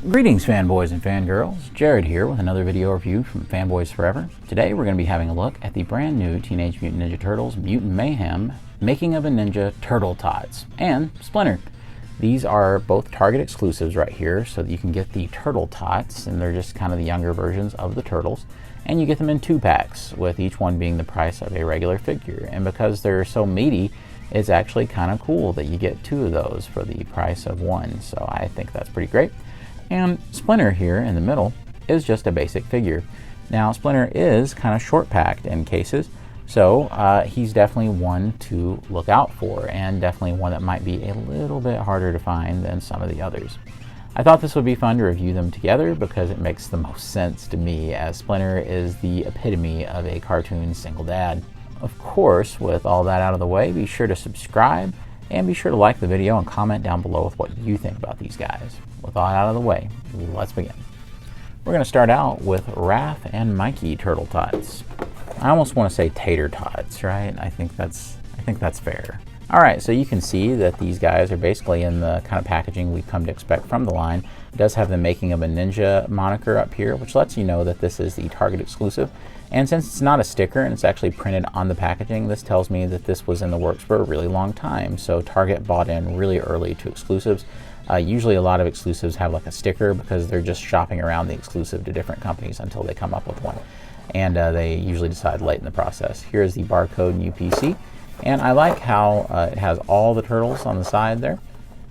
Greetings fanboys and fangirls, Jared here with another video review from Fanboys Forever. Today we're going to be having a look at the brand new Teenage Mutant Ninja Turtles Mutant Mayhem Making of a Ninja Turtle Tots and Splinter. These are both Target exclusives right here, so that you can get the Turtle Tots, and they're just kind of the younger versions of the Turtles. And you get them in 2-packs, with each one being the price of a regular figure. And because they're so meaty, it's actually kind of cool that you get 2 of those for the price of 1. So I think that's pretty great. And Splinter here in the middle is just a basic figure. Now Splinter is kind of short packed in cases, so he's definitely one to look out for, and definitely one that might be a little bit harder to find than some of the others. I thought this would be fun to review them together because it makes the most sense to me, as Splinter is the epitome of a cartoon single dad. Of course, with all that out of the way, be sure to subscribe and be sure to like the video and comment down below with what you think about these guys. With all that out of the way, let's begin. We're going to start out with Raph and Mikey Turtle Tots. I almost want to say Tater Tots, right? I think that's fair. All right, so you can see that these guys are basically in the kind of packaging we've come to expect from the line. It does have the Making of a Ninja moniker up here, which lets you know that this is the Target exclusive. And since it's not a sticker and it's actually printed on the packaging, this tells me that this was in the works for a really long time. So Target bought in really early to exclusives. Usually a lot of exclusives have like a sticker because they're just shopping around the exclusive to different companies until they come up with one. And they usually decide late in the process. Here's the barcode and UPC. And I like how it has all the turtles on the side there.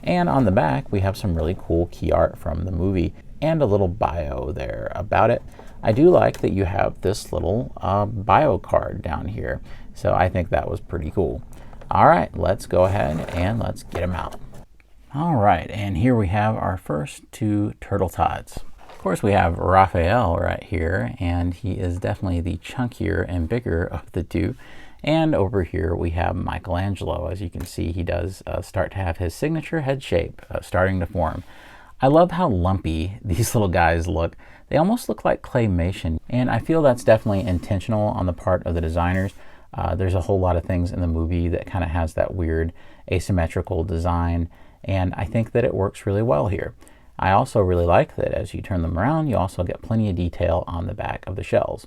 And on the back, we have some really cool key art from the movie and a little bio there about it. I do like that you have this little bio card down here. So I think that was pretty cool. All right, let's go ahead and let's get them out. All right, and here we have our first 2 Turtle Tots. Of course, we have Raphael right here, and he is definitely the chunkier and bigger of the 2. And over here we have Michelangelo. As you can see, he does start to have his signature head shape starting to form. I love how lumpy these little guys look. They almost look like claymation, and I feel that's definitely intentional on the part of the designers. There's a whole lot of things in the movie that kind of has that weird asymmetrical design, and I think that it works really well here. I also really like that as you turn them around, you also get plenty of detail on the back of the shells.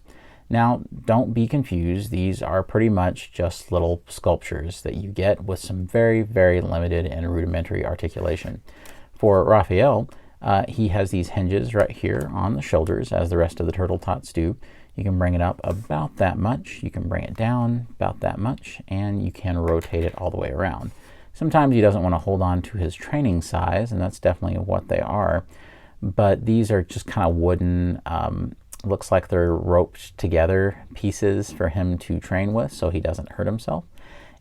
Now, don't be confused. These are pretty much just little sculptures that you get with some very, very limited and rudimentary articulation. For Raphael, he has these hinges right here on the shoulders, as the rest of the Turtle Tots do. You can bring it up about that much, you can bring it down about that much, and you can rotate it all the way around. Sometimes he doesn't want to hold on to his training size, and that's definitely what they are. But these are just kind of wooden, looks like they're roped together pieces for him to train with so he doesn't hurt himself.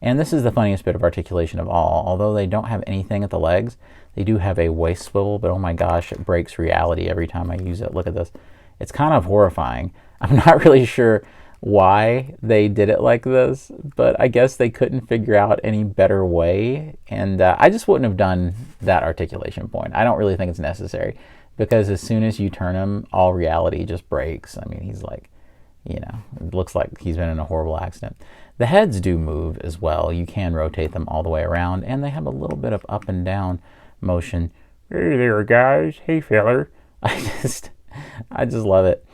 And this is the funniest bit of articulation of all. Although they don't have anything at the legs, they do have a waist swivel, but oh my gosh, it breaks reality every time I use it. Look at this. It's kind of horrifying. I'm not really sure why they did it like this, but I guess they couldn't figure out any better way, and I just wouldn't have done that articulation point. I don't really think it's necessary, because as soon as you turn him, all reality just breaks. I mean, he's like, you know, it looks like he's been in a horrible accident. The heads do move as well. You can rotate them all the way around, and they have a little bit of up and down motion. Hey there, guys. Hey, feller. I just love it.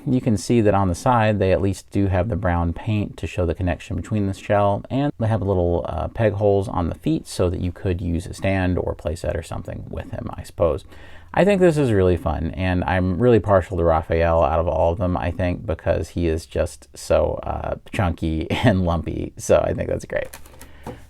You can see that on the side, they at least do have the brown paint to show the connection between the shell, and they have little peg holes on the feet so that you could use a stand or playset or something with him, I suppose. I think this is really fun, and I'm really partial to Raphael out of all of them, I think, because he is just so chunky and lumpy, so I think that's great.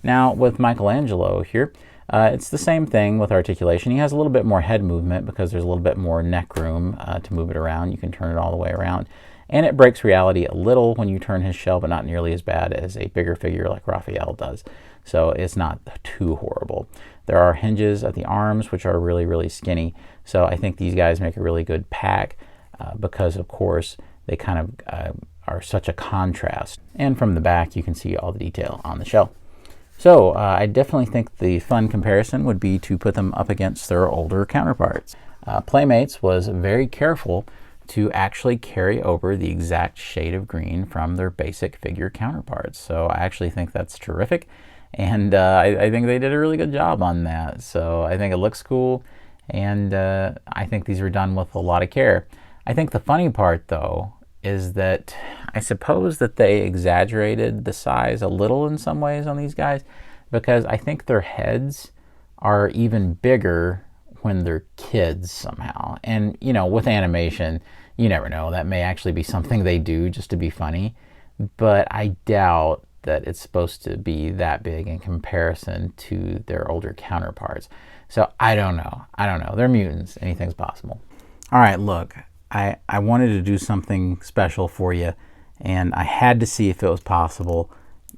Now, with Michelangelo here, it's the same thing with articulation. He has a little bit more head movement because there's a little bit more neck room to move it around. You can turn it all the way around. And it breaks reality a little when you turn his shell, but not nearly as bad as a bigger figure like Raphael does. So it's not too horrible. There are hinges at the arms, which are really, really skinny. So I think these guys make a really good pack because, of course, they kind of are such a contrast. And from the back, you can see all the detail on the shell. So I definitely think the fun comparison would be to put them up against their older counterparts. Playmates was very careful to actually carry over the exact shade of green from their basic figure counterparts. So I actually think that's terrific. And I think they did a really good job on that. So I think it looks cool. And I think these were done with a lot of care. I think the funny part, though, is that I suppose that they exaggerated the size a little in some ways on these guys, because I think their heads are even bigger when they're kids somehow. And, you know, with animation, you never know. That may actually be something they do just to be funny. But I doubt that it's supposed to be that big in comparison to their older counterparts. So I don't know. They're mutants. Anything's possible. All right, look. I wanted to do something special for you, and I had to see if it was possible.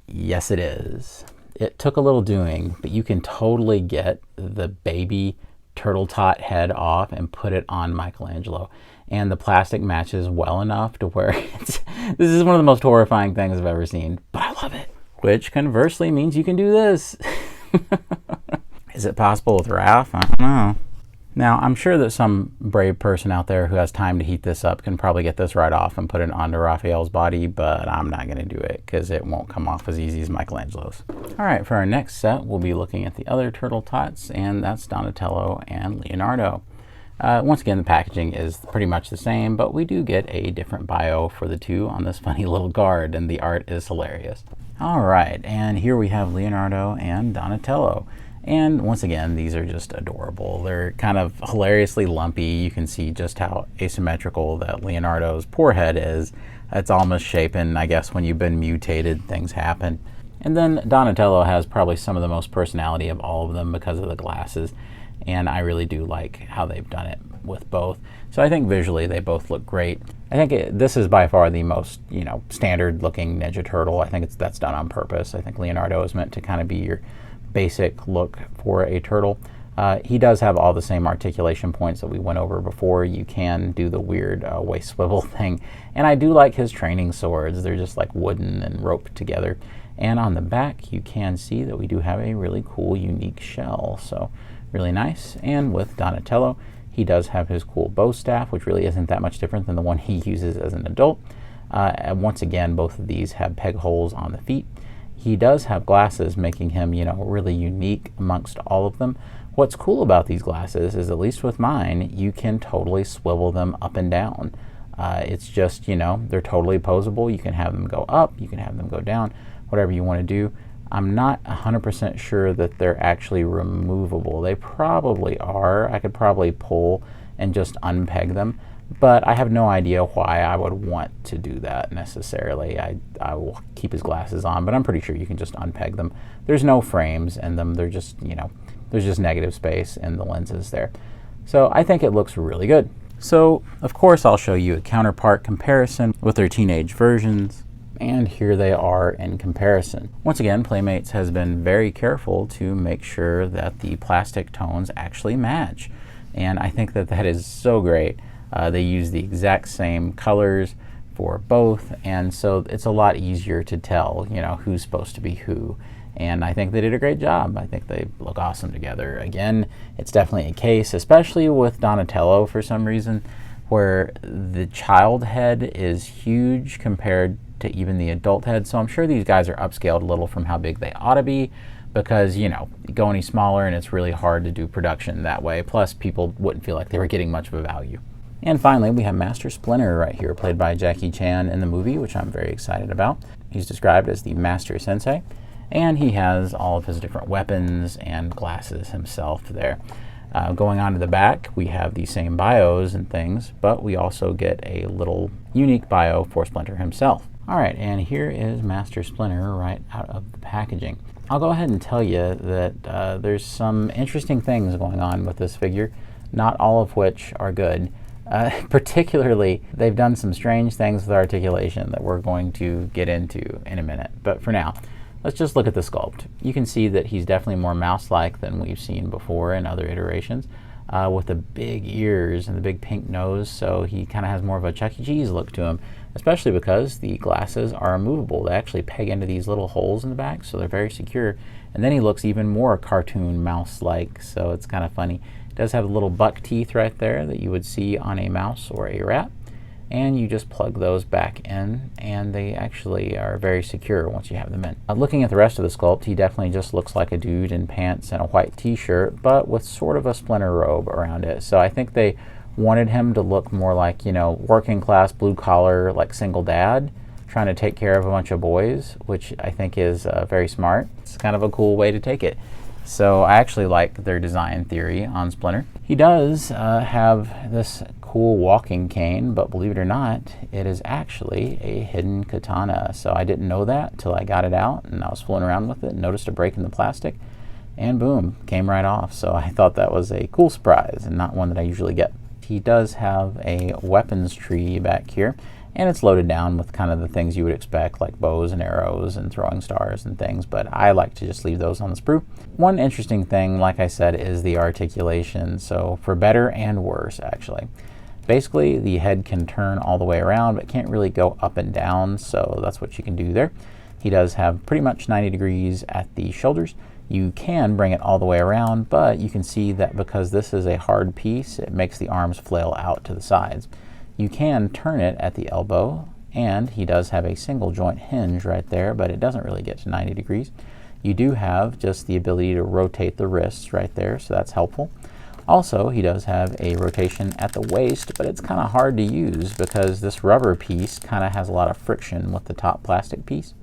Yes, it is. It took a little doing, but you can totally get the baby turtle tot head off and put it on Michelangelo. And the plastic matches well enough to where this is one of the most horrifying things I've ever seen, but I love it. Which conversely means you can do this. Is it possible with Raph? I don't know. Now, I'm sure that some brave person out there who has time to heat this up can probably get this right off and put it onto Raphael's body, but I'm not going to do it because it won't come off as easy as Michelangelo's. All right, for our next set, we'll be looking at the other turtle tots, and that's Donatello and Leonardo. Once again, the packaging is pretty much the same, but we do get a different bio for the two on this funny little guard, and the art is hilarious. All right, and here we have Leonardo and Donatello. And once again, these are just adorable. They're kind of hilariously lumpy. You can see just how asymmetrical that Leonardo's poor head is. It's all misshapen. I guess when you've been mutated, things happen. And then Donatello has probably some of the most personality of all of them because of the glasses. And I really do like how they've done it with both. So I think visually they both look great. I think this is by far the most, standard looking Ninja Turtle. I think that's done on purpose. I think Leonardo is meant to kind of be your basic look for a turtle. He does have all the same articulation points that we went over before. You can do the weird waist swivel thing. And I do like his training swords. They're just like wooden and roped together. And on the back, you can see that we do have a really cool, unique shell. So really nice. And with Donatello, he does have his cool bow staff, which really isn't that much different than the one he uses as an adult. And once again, both of these have peg holes on the feet. He does have glasses, making him, really unique amongst all of them. What's cool about these glasses is, at least with mine, you can totally swivel them up and down. It's just, they're totally posable. You can have them go up, you can have them go down, whatever you want to do. I'm not 100% sure that they're actually removable. They probably are. I could probably pull and just unpeg them. But I have no idea why I would want to do that necessarily. I will keep his glasses on, but I'm pretty sure you can just unpeg them. There's no frames in them. They're just, there's just negative space in the lenses there. So I think it looks really good. So, of course, I'll show you a counterpart comparison with their teenage versions. And here they are in comparison. Once again, Playmates has been very careful to make sure that the plastic tones actually match. And I think that that is so great. They use the exact same colors for both, and so it's a lot easier to tell, who's supposed to be who. And I think they did a great job. I think they look awesome together. Again, it's definitely a case, especially with Donatello for some reason, where the child head is huge compared to even the adult head. So I'm sure these guys are upscaled a little from how big they ought to be, because, you go any smaller and it's really hard to do production that way. Plus, people wouldn't feel like they were getting much of a value. And finally, we have Master Splinter right here, played by Jackie Chan in the movie, which I'm very excited about. He's described as the Master Sensei, and he has all of his different weapons and glasses himself there. Going on to the back, we have the same bios and things, but we also get a little unique bio for Splinter himself. All right, and here is Master Splinter right out of the packaging. I'll go ahead and tell you that there's some interesting things going on with this figure, not all of which are good. Particularly, they've done some strange things with articulation that we're going to get into in a minute. But for now, let's just look at the sculpt. You can see that he's definitely more mouse-like than we've seen before in other iterations, with the big ears and the big pink nose, so he kind of has more of a Chuck E. Cheese look to him, especially because the glasses are removable. They actually peg into these little holes in the back, so they're very secure. And then he looks even more cartoon mouse-like, so it's kind of funny. It does have little buck teeth right there that you would see on a mouse or a rat. and you just plug those back in, and they actually are very secure once you have them in. Looking at the rest of the sculpt, he definitely just looks like a dude in pants and a white t-shirt, but with sort of a Splinter robe around it. So I think they wanted him to look more like, you know, working class, blue collar, like single dad, trying to take care of a bunch of boys, which I think is very smart. It's kind of a cool way to take it. So I actually like their design theory on Splinter. He does have this cool walking cane, but believe it or not, it is actually a hidden katana. So I didn't know that till I got it out and I was fooling around with it, noticed a break in the plastic, and boom, came right off. So I thought that was a cool surprise and not one that I usually get. He does have a weapons tree back here, and it's loaded down with kind of the things you would expect, like bows and arrows and throwing stars and things, but I like to just leave those on the sprue. One interesting thing, like I said, is the articulation, so for better and worse, actually. Basically, the head can turn all the way around, but can't really go up and down, so that's what you can do there. He does have pretty much 90 degrees at the shoulders. You can bring it all the way around, but you can see that because this is a hard piece, it makes the arms flail out to the sides. You can turn it at the elbow, and he does have a single joint hinge right there, but it doesn't really get to 90 degrees. You do have just the ability to rotate the wrists right there, so that's helpful. Also, he does have a rotation at the waist, but it's kind of hard to use because this rubber piece kind of has a lot of friction with the top plastic piece.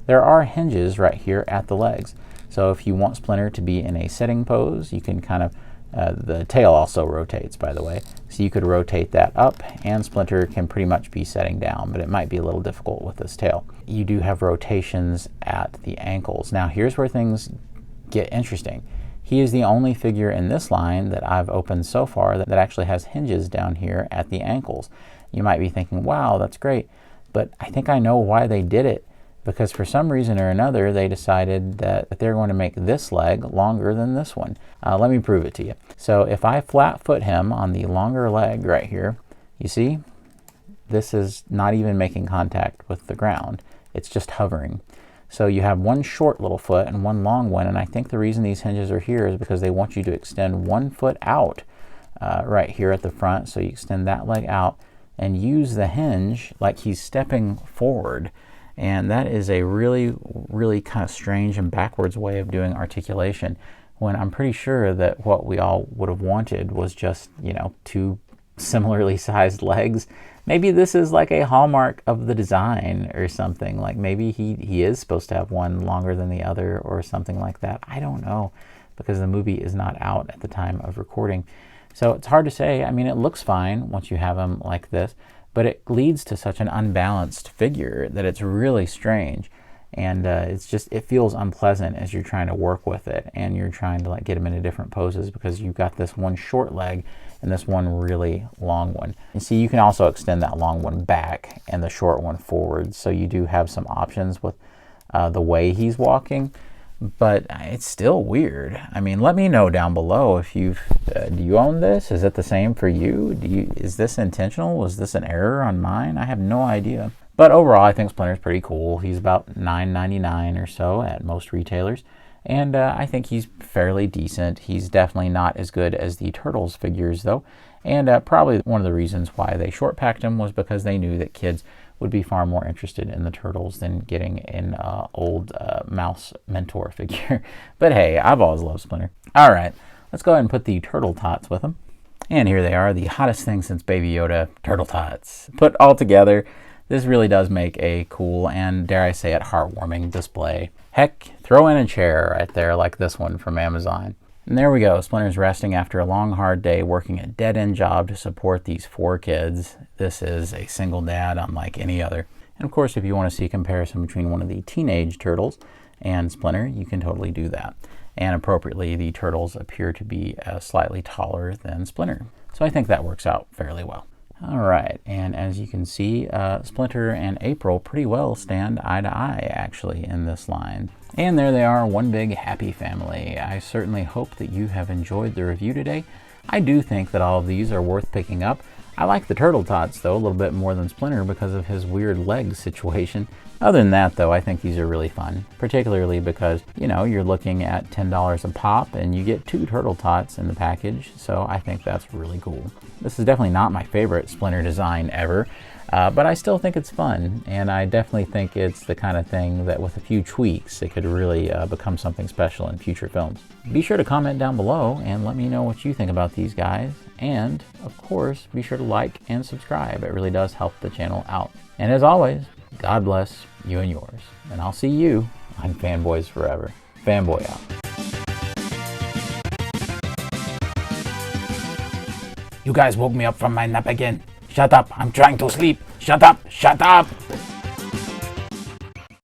There are hinges right here at the legs, so if you want Splinter to be in a sitting pose, you can kind of the tail also rotates, by the way, so you could rotate that up, and Splinter can pretty much be setting down, but it might be a little difficult with this tail. You do have rotations at the ankles. Now here's where things get interesting. He is the only figure in this line that I've opened so far that actually has hinges down here at the ankles. You might be thinking, wow, that's great, but I think I know why they did it. Because for some reason or another, they decided that they're going to make this leg longer than this one. Let me prove it to you. So if I flat foot him on the longer leg right here, you see, this is not even making contact with the ground. It's just hovering. So you have one short little foot and one long one, and I think the reason these hinges are here is because they want you to extend one foot out right here at the front. So you extend that leg out and use the hinge like he's stepping forward. And that is a really, really kind of strange and backwards way of doing articulation, when I'm pretty sure that what we all would have wanted was just, you know, two similarly sized legs. Maybe this is like a hallmark of the design or something. Like maybe he is supposed to have one longer than the other or something like that. I don't know, because the movie is not out at the time of recording. So it's hard to say. I mean, it looks fine once you have him like this, but it leads to such an unbalanced figure that it's really strange, and it feels unpleasant as you're trying to work with it and you're trying to like get him into different poses, because you've got this one short leg and this one really long one. And see, you can also extend that long one back and the short one forward, so you do have some options with the way he's walking. But it's still weird. I mean, let me know down below if do you own this? Is it the same for you? Is this intentional? Was this an error on mine? I have no idea. But overall, I think Splinter's pretty cool. He's about $9.99 or so at most retailers. And I think he's fairly decent. He's definitely not as good as the Turtles figures, though. And probably one of the reasons why they short packed him was because they knew that kids would be far more interested in the Turtles than getting an old mouse mentor figure. But hey, I've always loved Splinter. All right, let's go ahead and put the Turtle Tots with them. And here they are, the hottest thing since Baby Yoda, Turtle Tots. Put all together, this really does make a cool and, dare I say it, heartwarming display. Heck, throw in a chair right there like this one from Amazon. And there we go, Splinter's resting after a long, hard day working a dead-end job to support these 4 kids. This is a single dad unlike any other. And of course, if you want to see a comparison between one of the teenage turtles and Splinter, you can totally do that. And appropriately, the turtles appear to be slightly taller than Splinter. So I think that works out fairly well. All right, and as you can see, Splinter and April pretty well stand eye to eye, actually, in this line. And there they are, one big happy family. I certainly hope that you have enjoyed the review today. I do think that all of these are worth picking up. I like the Turtle Tots, though, a little bit more than Splinter because of his weird leg situation. Other than that, though, I think these are really fun, particularly because, you know, you're looking at $10 a pop and you get 2 Turtle Tots in the package, so I think that's really cool. This is definitely not my favorite Splinter design ever, but I still think it's fun, and I definitely think it's the kind of thing that with a few tweaks, it could really become something special in future films. Be sure to comment down below and let me know what you think about these guys, and of course, be sure to like and subscribe. It really does help the channel out. And as always, God bless you and yours, and I'll see you on Fanboys Forever. Fanboy out. You guys woke me up from my nap again. Shut up, I'm trying to sleep. Shut up, shut up!